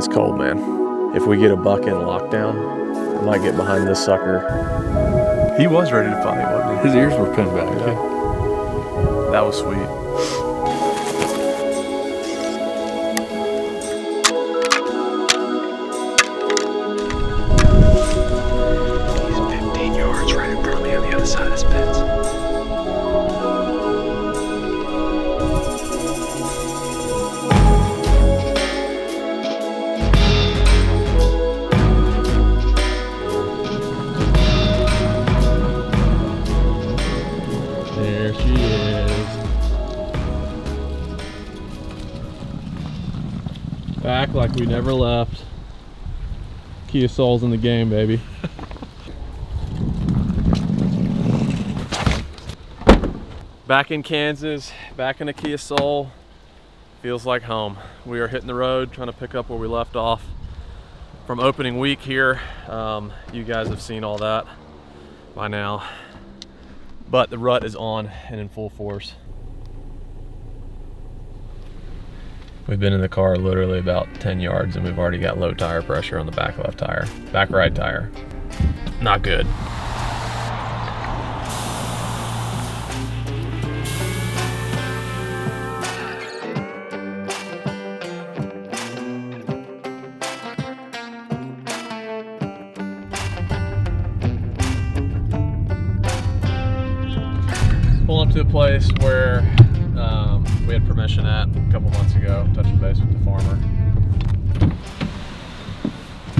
It's cold, man. If we get a buck in lockdown, I might get behind this sucker. He was ready to fight, wasn't he? His ears were pinned back. Yeah. That was sweet. He's 15 yards right in front of me on the other side of this fence. There she is. Back like we never left. Kia Soul's in the game, baby. Back in Kansas, back in the Kia Soul. Feels like home. We are hitting the road, trying to pick up where we left off from opening week here. You guys have seen all that by now. But the rut is on and in full force. We've been in the car literally about 10 yards and we've already got low tire pressure on the back left tire. Back right tire. Not good. Pulling up to a place where we had permission at a couple months ago, touching base with the farmer.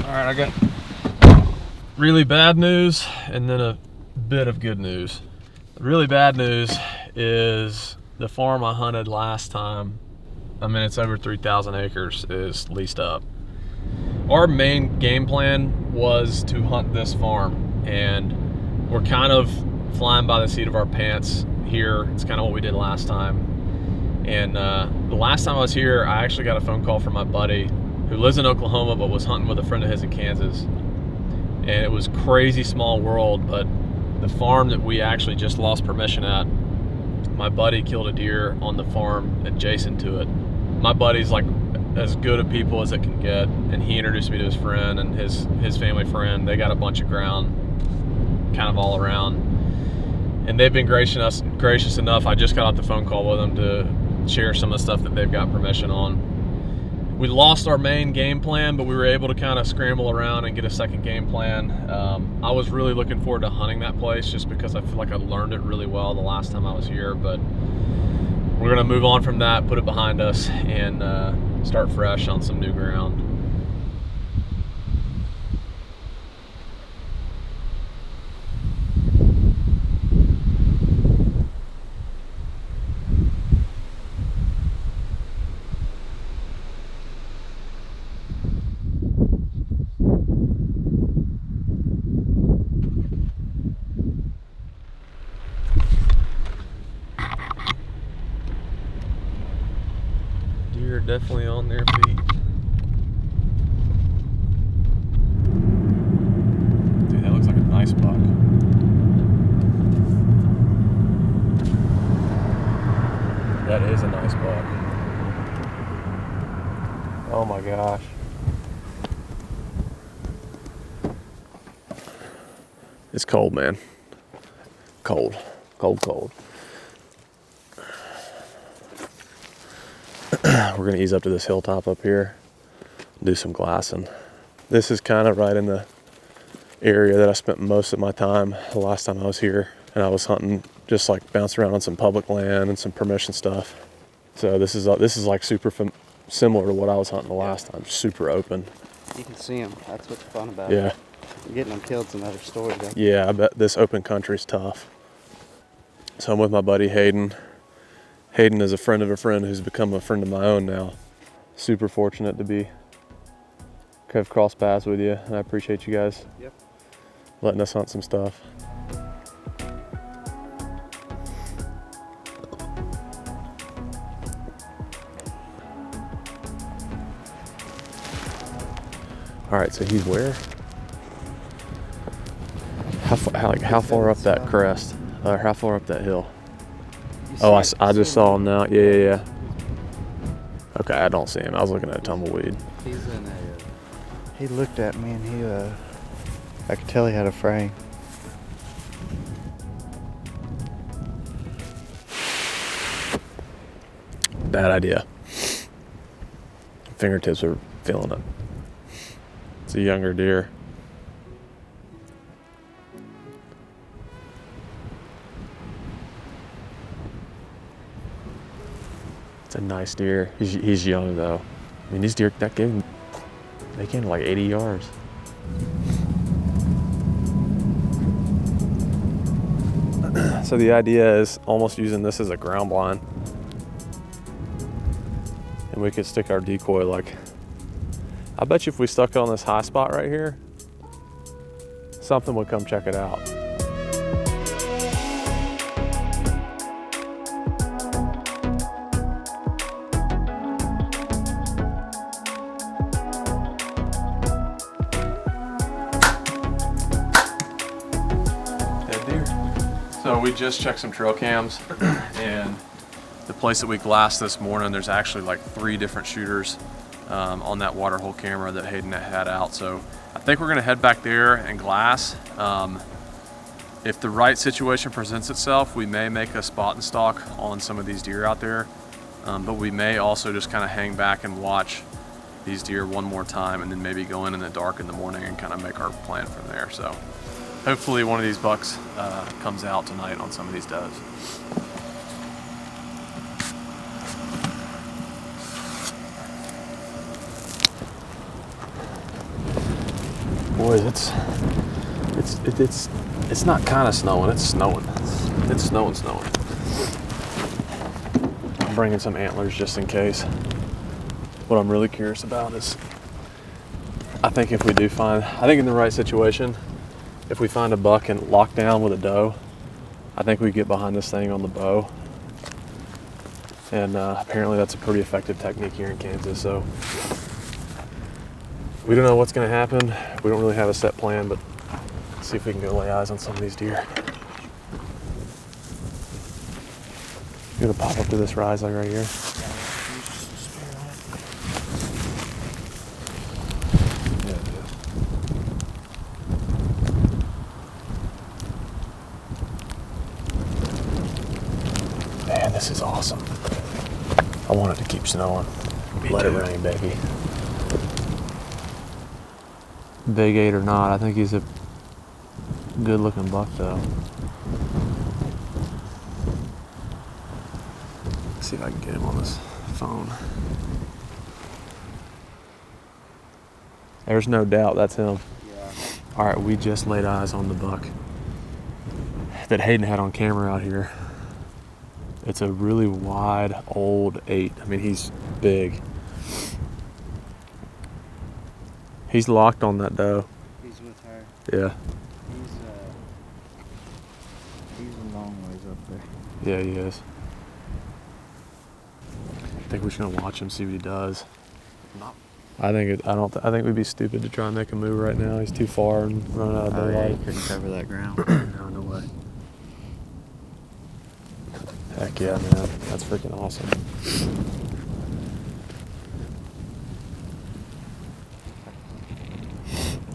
All right, I got really bad news and then a bit of good news. The really bad news is the farm I hunted last time, I mean it's over 3,000 acres, is leased up. Our main game plan was to hunt this farm and we're kind of flying by the seat of our pants here. It's kind of what we did last time. And the last time I was here, I actually got a phone call from my buddy who lives in Oklahoma but was hunting with a friend of his in Kansas. And it was crazy small world, but the farm that we actually just lost permission at, my buddy killed a deer on the farm adjacent to it. My buddy's like as good of people as it can get, and he introduced me to his friend and his family friend. They got a bunch of ground kind of all around. And they've been gracious enough. I just got off the phone call with them to share some of the stuff that they've got permission on. We lost our main game plan, but we were able to kind of scramble around and get a second game plan. I was really looking forward to hunting that place just because I feel like I learned it really well the last time I was here, but we're gonna move on from that, put it behind us, and start fresh on some new ground. Deer are definitely on their feet. Dude, that looks like a nice buck. That is a nice buck. Oh my gosh. It's cold, man. Cold. Cold, cold. We're gonna ease up to this hilltop up here, do some glassing. This is kind of right in the area that I spent most of my time the last time I was here, and I was hunting, just like bouncing around on some public land and some permission stuff. So this is like super similar to what I was hunting the last time, super open. You can see them. That's what's fun about Yeah. it. Getting them killed's another story, though. Yeah, I bet this open country's tough. So I'm with my buddy Hayden. Hayden is a friend of a friend who's become a friend of my own now. Super fortunate to have crossed paths with you, and I appreciate you guys letting us hunt some stuff. All right, so he's where? How far up that crest? Or how far up that hill? Oh, I just saw him now. Yeah. Okay, I don't see him. I was looking at a tumbleweed. He's in a He looked at me and I could tell he had a frame. Bad idea. Fingertips are feeling it. It's a younger deer. It's a nice deer. He's young though. I mean, these deer they gained like 80 yards. So the idea is almost using this as a ground blind. And we could stick our decoy like, I bet you if we stuck it on this high spot right here, something would come check it out. Dead deer. So we just checked some trail cams and the place that we glassed this morning, there's actually like 3 different shooters on that water hole camera that Hayden had out. So I think we're gonna head back there and glass. If the right situation presents itself, we may make a spot and stalk on some of these deer out there. But we may also just kind of hang back and watch these deer one more time and then maybe go in the dark in the morning and kind of make our plan from there. So hopefully one of these bucks comes out tonight on some of these does. Boys, it's not kind of snowing, it's snowing. It's snowing. I'm bringing some antlers just in case. What I'm really curious about is, I think in the right situation, if we find a buck and lock down with a doe, I think we get behind this thing on the bow. And apparently that's a pretty effective technique here in Kansas, so. We don't know what's gonna happen. We don't really have a set plan, but let's see if we can go lay eyes on some of these deer. You gonna pop up to this rise like right here? Man, this is awesome. I want it to keep snowing. Let it rain, baby. Big 8 or not, I think he's a good looking buck though. Let's see if I can get him on this phone. There's no doubt that's him. Yeah. All right, we just laid eyes on the buck that Hayden had on camera out here. It's a really wide, old 8. I mean, he's big. He's locked on that doe. He's with her. Yeah. He's a long ways up there. Yeah, he is. I think we're just gonna watch him, see what he does. I think we'd be stupid to try and make a move right now. He's too far and running out of daylight. He couldn't cover that ground. No way. Heck yeah, man. That's freaking awesome.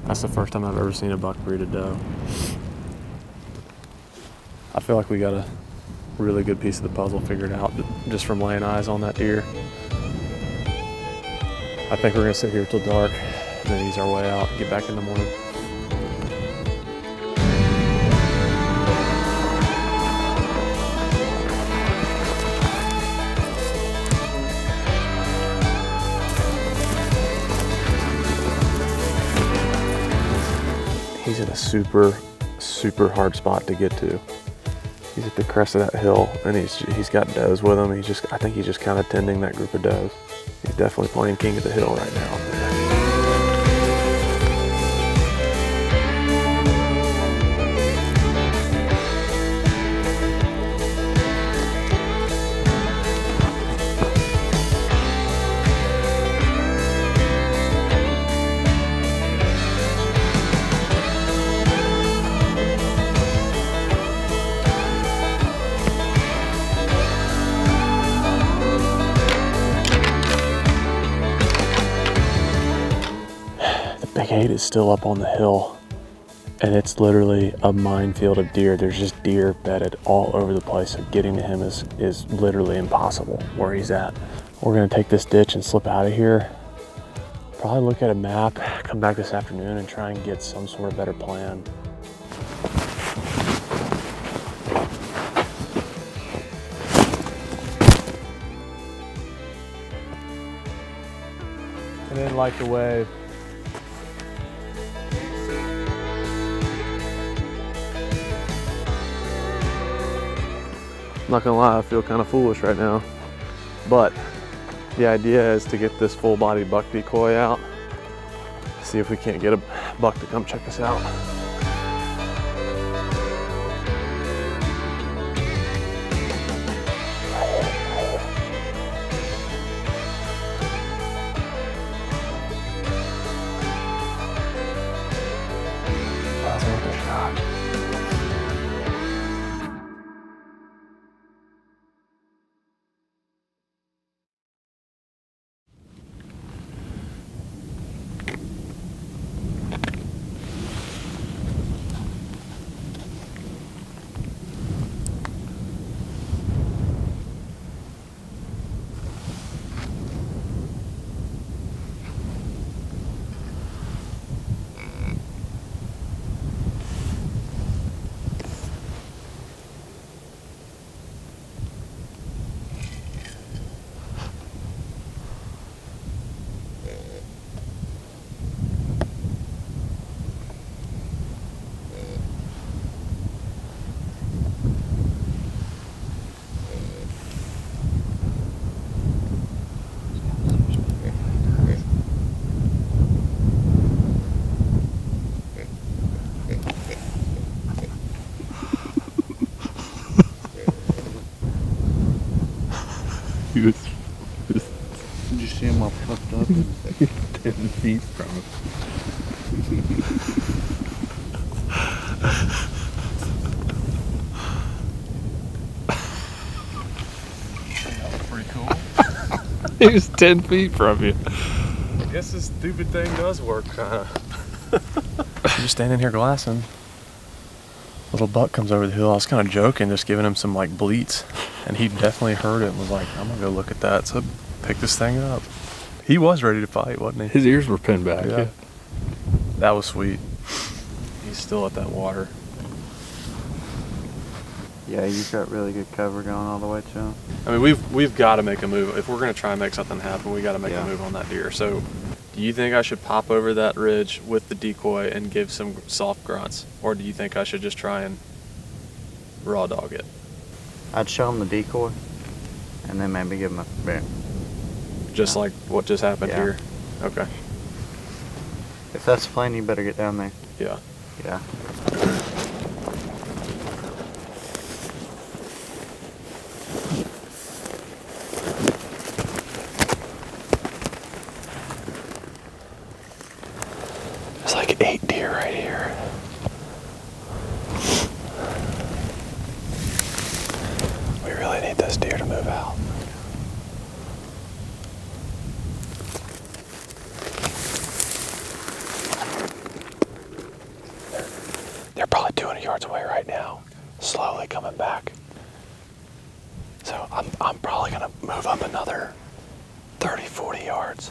That's the first time I've ever seen a buck breed a doe. I feel like we got a really good piece of the puzzle figured out just from laying eyes on that deer. I think we're gonna sit here till dark and then ease our way out and get back in the morning. He's in a super hard spot to get to. He's at the crest of that hill, and he's got does with him. I think he's just kind of tending that group of does. He's definitely playing king of the hill right now. gate is still up on the hill, and it's literally a minefield of deer. There's just deer bedded all over the place, so getting to him is literally impossible where he's at. We're gonna take this ditch and slip out of here. Probably look at a map, come back this afternoon and try and get some sort of better plan. I didn't like the wave. I'm not gonna lie, I feel kind of foolish right now. But the idea is to get this full-bodied buck decoy out, see if we can't get a buck to come check us out. That's worth a shot. Did you see him all puffed up and 10 feet from him? That was pretty cool. He was 10 feet from you. I guess this stupid thing does work, kinda. I'm just standing here glassing. Little buck comes over the hill. I was kind of joking, just giving him some like bleats, and he definitely heard it and was like, I'm gonna go look at that. So pick this thing up. He was ready to fight, wasn't he? His ears were pinned back. Yeah. That was sweet. He's still at that water. Yeah, you've got really good cover going all the way to him. I mean, we've got to make a move. If we're gonna try and make something happen, we got to make a move on that deer. So, do you think I should pop over that ridge with the decoy and give some soft grunts, or do you think I should just try and raw dog it? I'd show him the decoy, and then maybe give him a bit. Just like what just happened Yeah. here. Okay. If that's the plan, you better get down there. Yeah. Yeah. There's like 8 deer right here. We really need this deer to move out. They're probably 200 yards away right now, slowly coming back. So I'm probably gonna move up another 30, 40 yards.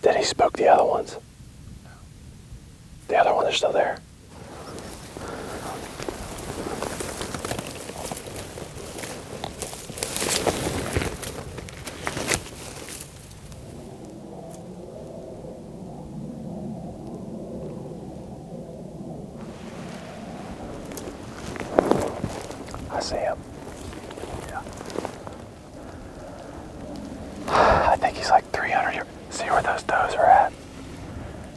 Did he spook the other ones? The other ones are still there. I see him. Yeah. I think he's like 300 yards. See where those does are at?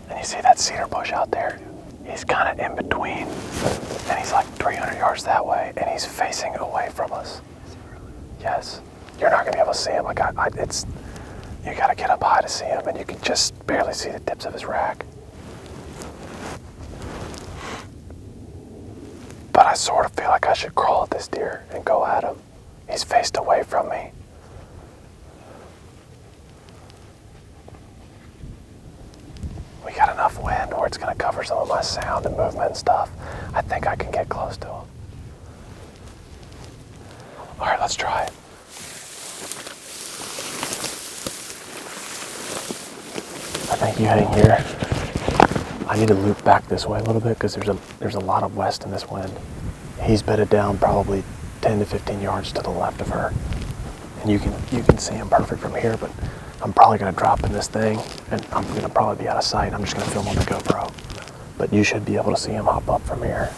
And you see that cedar bush out there? He's kind of in between. And he's like 300 yards that way, and he's facing away from us. Yes. you're not gonna be able to see him. Like it's, you gotta get up high to see him, and you can just barely see the tips of his rack. But I sort of feel like I should crawl at this deer and go at him. He's faced away from me. We got enough wind where it's gonna cover some of my sound and movement and stuff. I think I can get close to him. All right, let's try it. I think you hang here. I need to loop back this way a little bit because there's a lot of west in this wind. He's bedded down probably 10 to 15 yards to the left of her. And you can see him perfect from here, but I'm probably gonna drop in this thing and I'm gonna probably be out of sight. I'm just gonna film on the GoPro. But you should be able to see him hop up from here.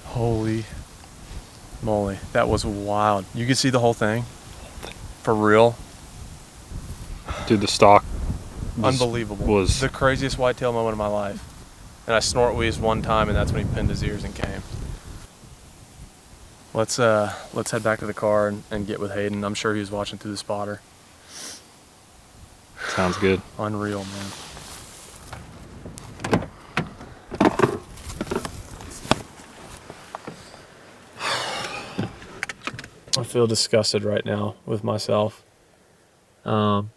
Holy moly, that was wild. You could see the whole thing? For real? Dude, the stalk Unbelievable. was the craziest whitetail moment of my life. And I snort wheezed one time, and that's when he pinned his ears and came. Let's head back to the car and get with Hayden. I'm sure he was watching through the spotter. sounds good. Unreal, man. I feel disgusted right now with myself. I'm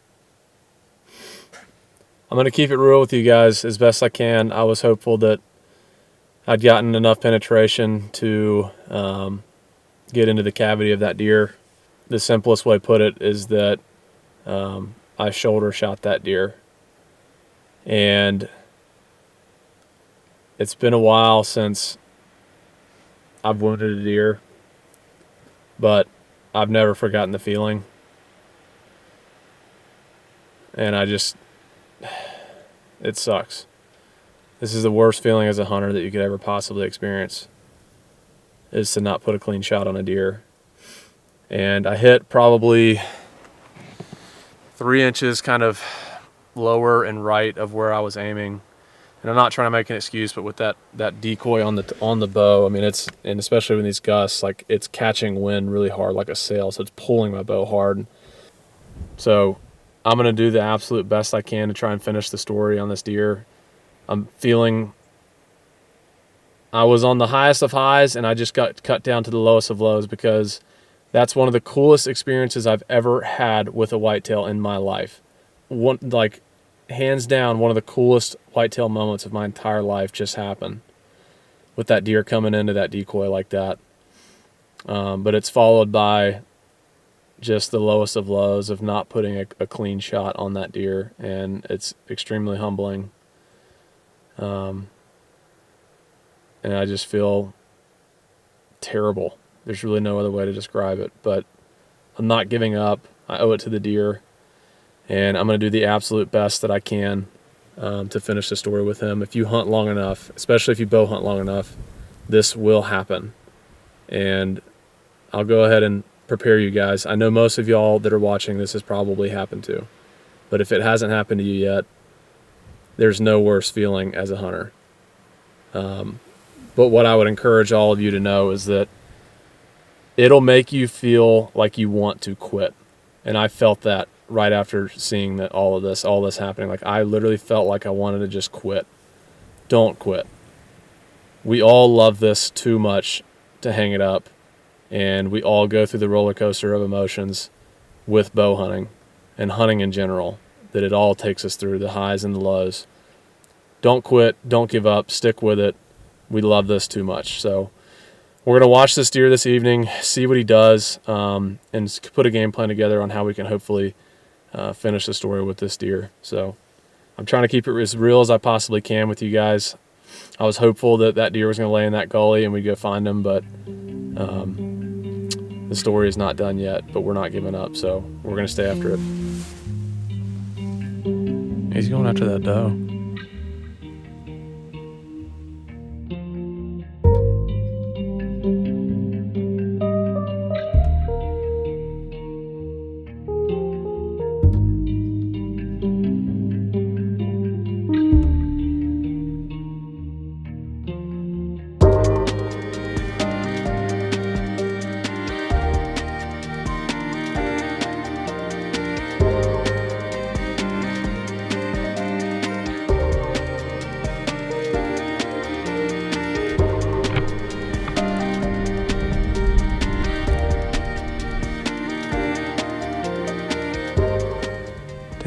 going to keep it real with you guys as best I can. I was hopeful that I'd gotten enough penetration to get into the cavity of that deer. The simplest way to put it is that I shoulder shot that deer. And it's been a while since I've wounded a deer, but I've never forgotten the feeling. And it sucks. This is the worst feeling as a hunter that you could ever possibly experience, is to not put a clean shot on a deer. And I hit probably 3 inches kind of lower and right of where I was aiming. And I'm not trying to make an excuse, but with that decoy on the bow, I mean, and especially with these gusts, like, it's catching wind really hard like a sail, so it's pulling my bow hard. So I'm going to do the absolute best I can to try and finish the story on this deer. I'm feeling I was on the highest of highs, and I just got cut down to the lowest of lows, because that's one of the coolest experiences I've ever had with a whitetail in my life. Hands down, one of the coolest whitetail moments of my entire life just happened with that deer coming into that decoy like that. But it's followed by just the lowest of lows of not putting a clean shot on that deer, and it's extremely humbling. And I just feel terrible. There's really no other way to describe it, but I'm not giving up. I owe it to the deer, and I'm going to do the absolute best that I can to finish the story with him. If you hunt long enough, especially if you bow hunt long enough, this will happen. And I'll go ahead and prepare you guys. I know most of y'all that are watching this has probably happened to, but if it hasn't happened to you yet, there's no worse feeling as a hunter. But what I would encourage all of you to know is that it'll make you feel like you want to quit. And I felt that right after seeing that all this happening. Like, I literally felt like I wanted to just quit. Don't quit. We all love this too much to hang it up, and we all go through the roller coaster of emotions with bow hunting and hunting in general, that it all takes us through the highs and the lows. Don't quit. Don't give up. Stick with it. We love this too much. So we're going to watch this deer this evening, see what he does, and put a game plan together on how we can hopefully finish the story with this deer. So I'm trying to keep it as real as I possibly can with you guys. I was hopeful that that deer was going to lay in that gully and we'd go find him, but the story is not done yet, but we're not giving up, so we're going to stay after it. He's going after that doe.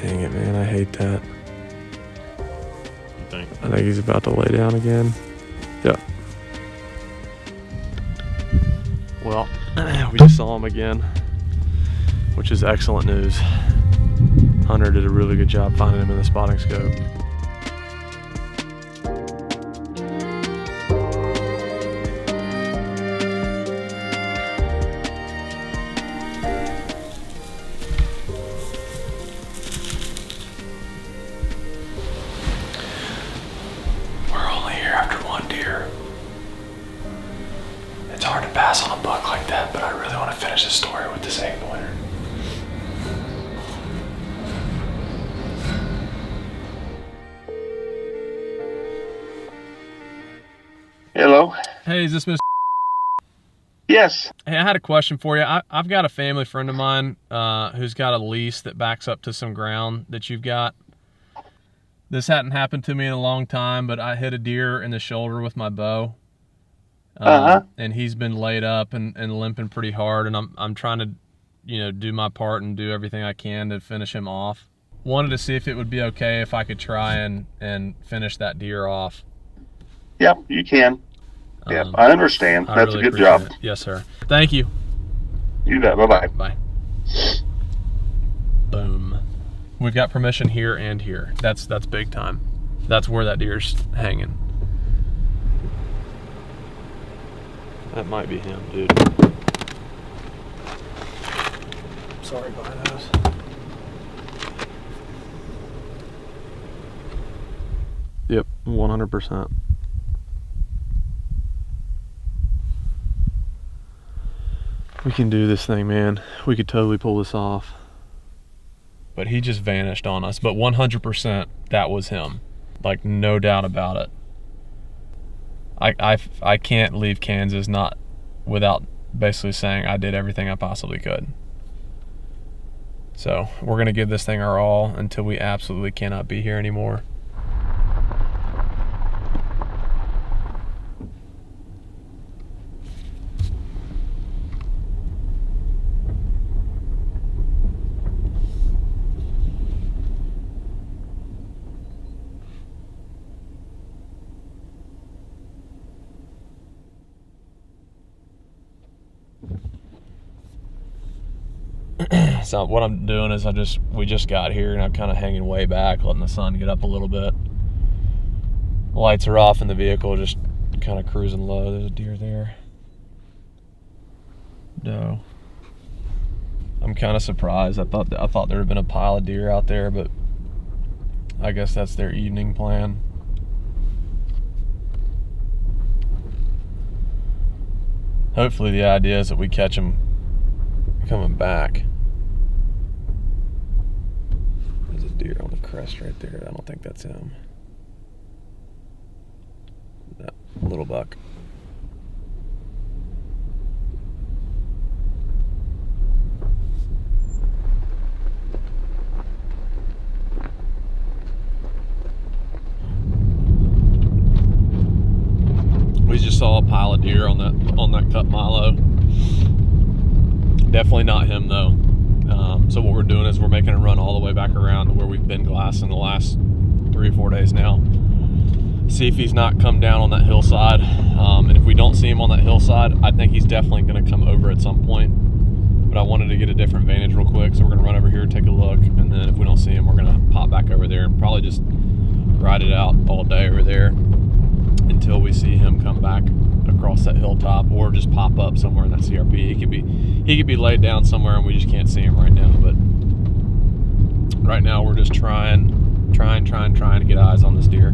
Dang it, man, I hate that. You think? I think he's about to lay down again. Yep. Well, we just saw him again, which is excellent news. Hunter did a really good job finding him in the spotting scope. It's hard to pass on a buck like that, but I really want to finish the story with this 8-pointer. Hello? Hey, is this Mr. Yes. Hey, I had a question for you. I've got a family friend of mine who's got a lease that backs up to some ground that you've got. This hadn't happened to me in a long time, but I hit a deer in the shoulder with my bow. And he's been laid up and limping pretty hard, and I'm trying to, do my part and do everything I can to finish him off. Wanted to see if it would be okay if I could try and finish that deer off. Yep, you can. Yeah, I understand. That's really a good job. It. Yes, sir. Thank you. You bet. Bye-bye. Bye. Boom. We've got permission here and here. That's big time. That's where that deer's hanging. That might be him, dude. Sorry, binos. Yep, 100%. We can do this thing, man. We could totally pull this off. But he just vanished on us. But 100%, that was him. Like, no doubt about it. I can't leave Kansas not without basically saying I did everything I possibly could. So we're gonna give this thing our all until we absolutely cannot be here anymore. So what I'm doing is we just got here and I'm kind of hanging way back, letting the sun get up a little bit. Lights are off in the vehicle, just kind of cruising low. There's a deer there. Doe. I'm kind of surprised. I thought there would have been a pile of deer out there, but I guess that's their evening plan. Hopefully the idea is that we catch them coming back. There's a deer on the crest right there. I don't think that's him. That little buck. We just saw a pile of deer on that cut milo. Definitely not him though. So what we're doing is we're making a run all the way back around to where we've been glassing the last 3 or 4 days now. See if he's not come down on that hillside. And if we don't see him on that hillside, I think he's definitely going to come over at some point. But I wanted to get a different vantage real quick, so we're going to run over here, take a look, and then if we don't see him, we're going to pop back over there and probably just ride it out all day over there until we see him come back across that hilltop, or just pop up somewhere in that CRP. He could be laid down somewhere and we just can't see him right now. But right now we're just trying to get eyes on this deer.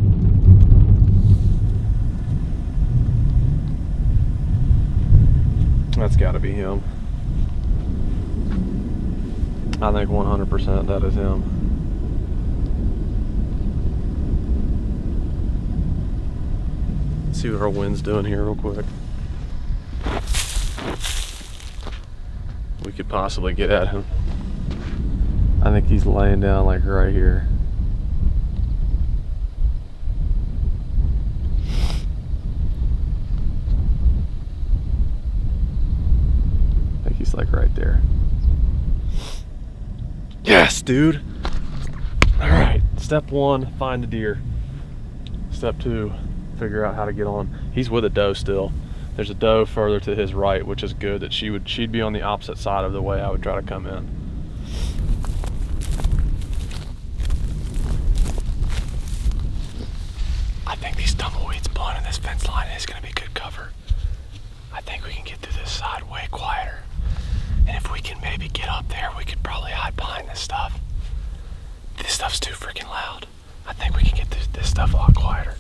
That's got to be him. I think 100% that is him. See what our wind's doing here real quick. We could possibly get at him. I think he's laying down like right here. I think he's like right there. Yes, dude. All right, step 1, find the deer. Step 2, figure out how to get on. He's with a doe still. There's a doe further to his right, which is good that she'd be on the opposite side of the way I would try to come in. I think these tumbleweeds blowing in this fence line is going to be good cover. I think we can get through this side way quieter. And if we can maybe get up there, we could probably hide behind this stuff. This stuff's too freaking loud. I think we can get this stuff a lot quieter.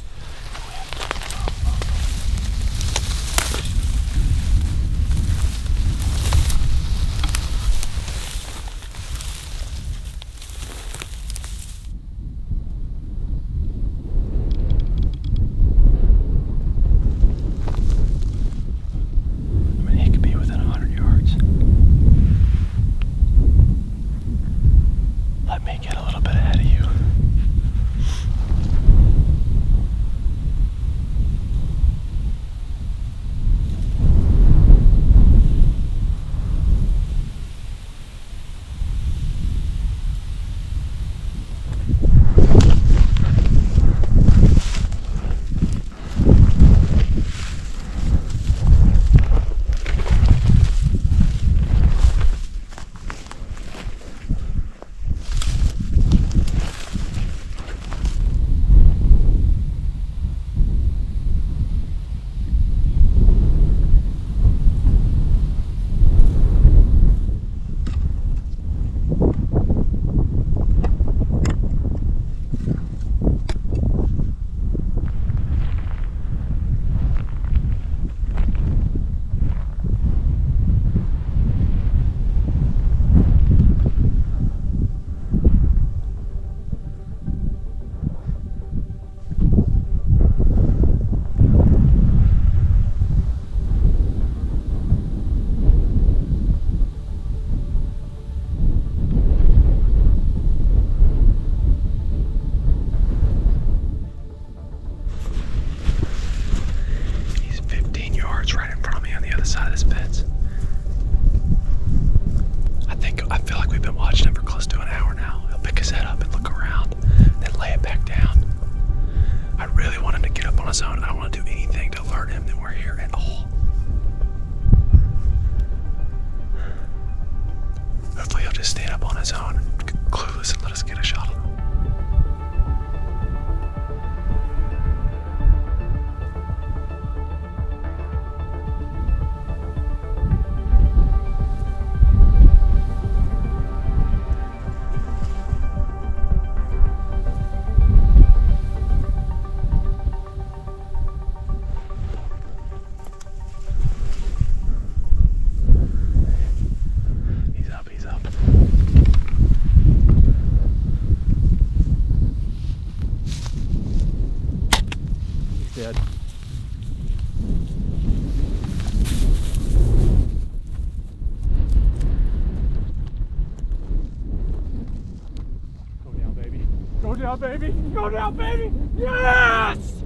down, baby. Go down, baby. Yes!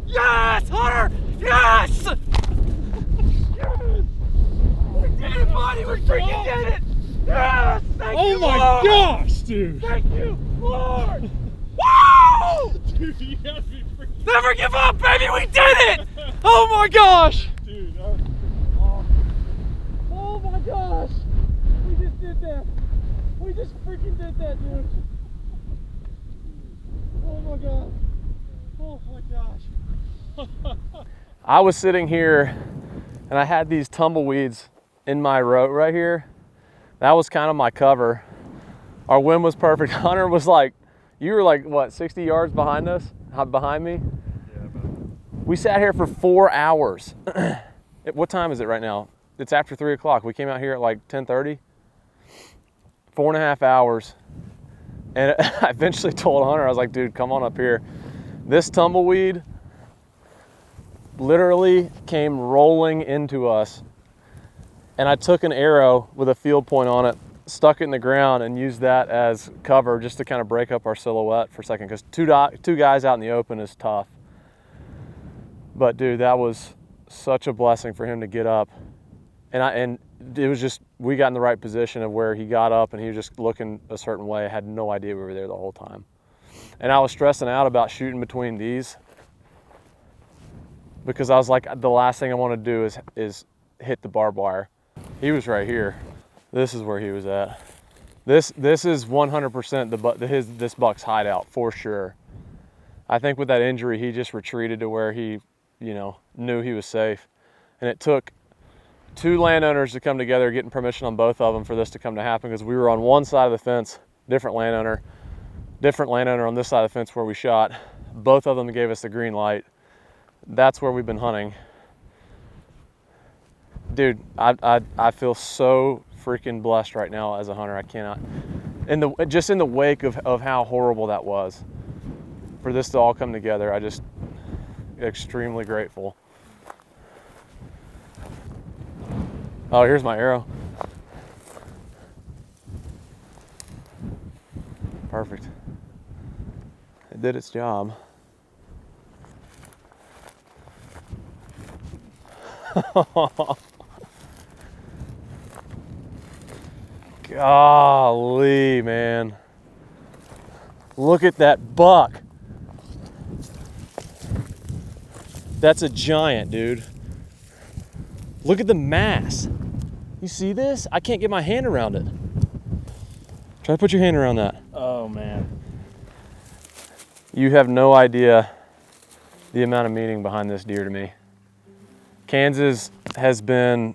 Yes, Hunter! Yes! Yes! We did it, buddy! We freaking did it! Yes! Thank you, Lord! Oh my gosh, dude! Thank you, Lord! Woo! Dude, you gotta be freaking... Never give up, baby! We did it! Oh my gosh! Dude, that was freaking awesome. Oh my gosh! We just did that. We just freaking did that, dude. Oh my god. Oh my gosh. I was sitting here and I had these tumbleweeds in my row right here. That was kind of my cover. Our wind was perfect. Hunter was like, you were like, what, 60 yards behind us? Behind me? Yeah, about. We sat here for 4 hours. What time is it right now? It's after 3 o'clock. We came out here at like 10:30. 4.5 hours. And I eventually told Hunter, I was like, dude, come on up here. This tumbleweed literally came rolling into us. And I took an arrow with a field point on it, stuck it in the ground, and used that as cover just to kind of break up our silhouette for a second, because two guys out in the open is tough. But dude, that was such a blessing for him to get up. And it was just, we got in the right position of where he got up and he was just looking a certain way. I had no idea we were there the whole time. And I was stressing out about shooting between these, because I was like, the last thing I want to do is hit the barbed wire. He was right here. This is where he was at. This is 100% this buck's hideout for sure. I think with that injury, he just retreated to where he, knew he was safe. And it took 2 landowners to come together, getting permission on both of them for this to come to happen, because we were on one side of the fence, different landowner on this side of the fence where we shot. Both of them gave us the green light. That's where we've been hunting. Dude, I feel so freaking blessed right now as a hunter. I cannot, just in the wake of how horrible that was, for this to all come together, I just extremely grateful. Oh, here's my arrow. Perfect. It did its job. Golly, man. Look at that buck. That's a giant, dude. Look at the mass. You see this? I can't get my hand around it. Try to put your hand around that. Oh man. You have no idea the amount of meaning behind this deer to me. Kansas has been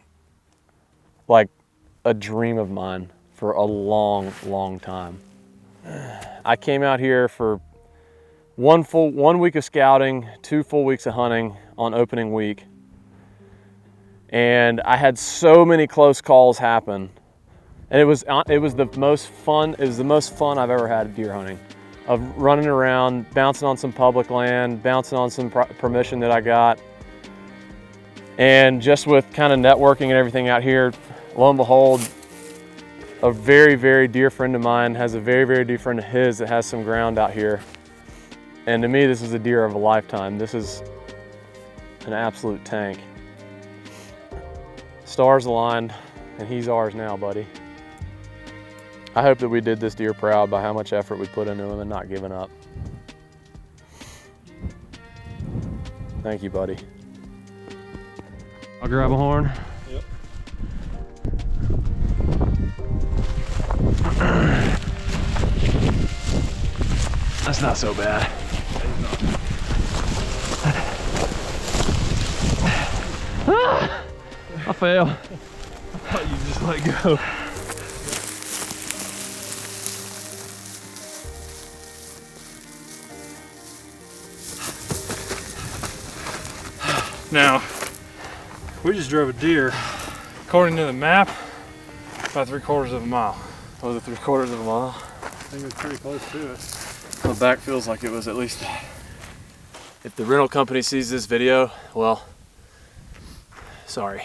like a dream of mine for a long, long time. I came out here for one week of scouting, 2 full weeks of hunting on opening week. And I had so many close calls happen. And it was the most fun I've ever had deer hunting. Of running around, bouncing on some public land, bouncing on some permission that I got. And just with kind of networking and everything out here, lo and behold, a very, very dear friend of mine has a very, very dear friend of his that has some ground out here. And to me, this is a deer of a lifetime. This is an absolute tank. Stars aligned, and he's ours now, buddy. I hope that we did this deer proud by how much effort we put into him and not giving up. Thank you, buddy. I'll grab a horn. Yep. That's not so bad. I fail. I thought you just let go. Now, we just drove a deer, according to the map, about 3/4 of a mile. Was it 3/4 of a mile? I think it was pretty close to it. My back feels like it was at least. If the rental company sees this video, well, sorry.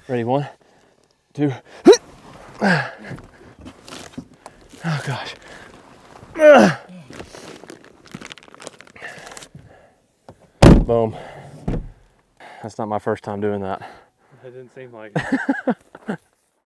Ready, 1, 2. Oh gosh. Boom. That's not my first time doing that. It didn't seem like it.